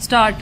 Start.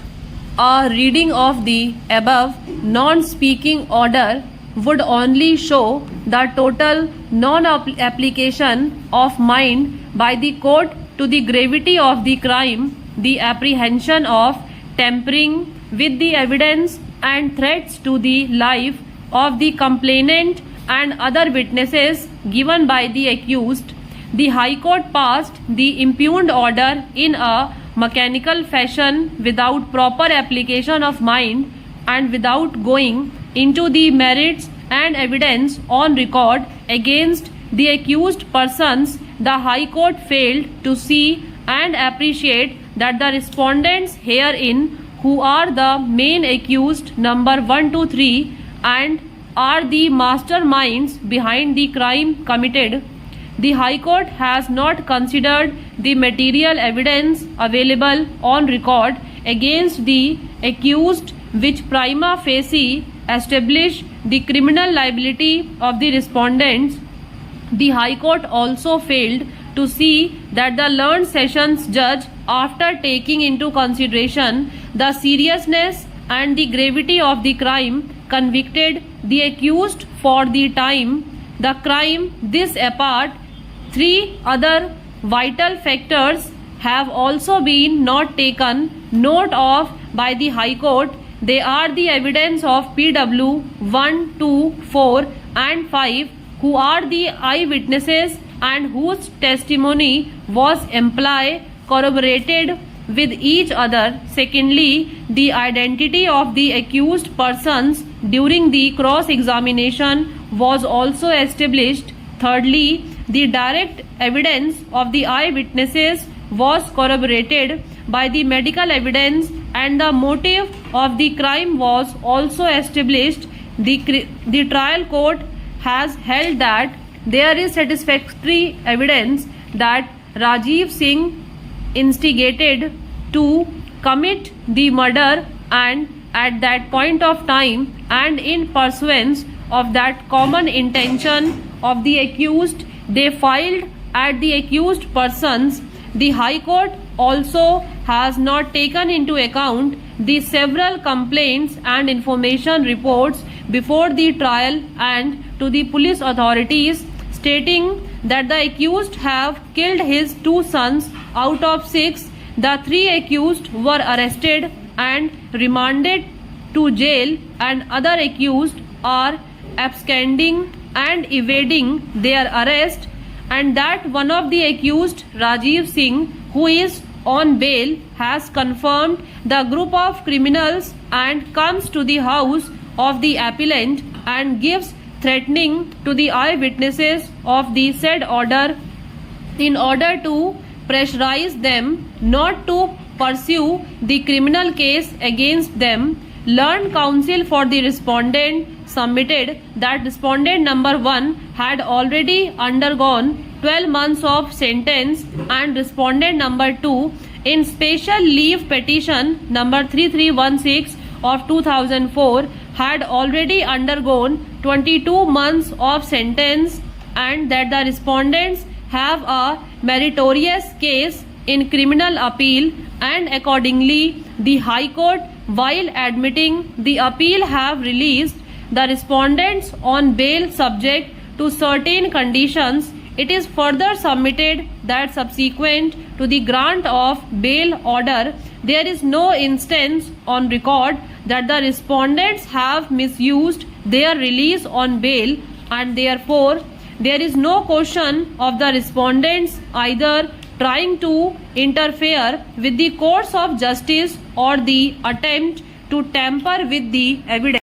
A reading of the above non-speaking order would only show the total non-application of mind by the court to the gravity of the crime, the apprehension of tampering with the evidence and threats to the life of the complainant and other witnesses given by the accused. The High Court passed the impugned order in a mechanical fashion without proper application of mind and without going into the merits and evidence on record against the accused persons. The High Court failed to see and appreciate that the respondents herein, who are the main accused number 1, 2, 3 and are the masterminds behind the crime committed, the High Court has not considered the material evidence available on record against the accused which prima facie establish the criminal liability of the respondents. The High Court also failed to see that the learned sessions judge, after taking into consideration the seriousness and the gravity of the crime, convicted the accused for the time the crime. This apart, three other vital factors have also been not taken note of by the High Court. They are the evidence of PW 1, 2, 4 and 5, who are the eyewitnesses and whose testimony was amply corroborated with each other. Secondly, the identity of the accused persons during the cross-examination was also established. Thirdly, the direct evidence of the eyewitnesses was corroborated by the medical evidence and the motive of the crime was also established. The trial court has held that there is satisfactory evidence that Rajiv Singh instigated to commit the murder, and at that point of time and in pursuance of that common intention of the accused, they filed at the accused persons. The High Court also has not taken into account the several complaints and information reports before the trial and to the police authorities stating that the accused have killed his 2 sons out of 6. The 3 accused were arrested and remanded to jail, and other accused are absconding and evading their arrest, and that one of the accused, Rajiv Singh, who is on bail, has confirmed the group of criminals and comes to the house of the appellant and gives threatening to the eyewitnesses of the said order in order to pressurize them not to pursue the criminal case against them. Learned counsel for the respondent submitted that respondent number 1 had already undergone 12 months of sentence and respondent number 2 in special leave petition number 3316 of 2004 had already undergone 22 months of sentence, and that the respondents have a meritorious case in criminal appeal, and accordingly the High Court, while admitting the appeal, have released the respondents on bail subject to certain conditions. It is further submitted that subsequent to the grant of bail order, there is no instance on record that the respondents have misused their release on bail, and therefore there is no question of the respondents either trying to interfere with the course of justice or the attempt to tamper with the evidence.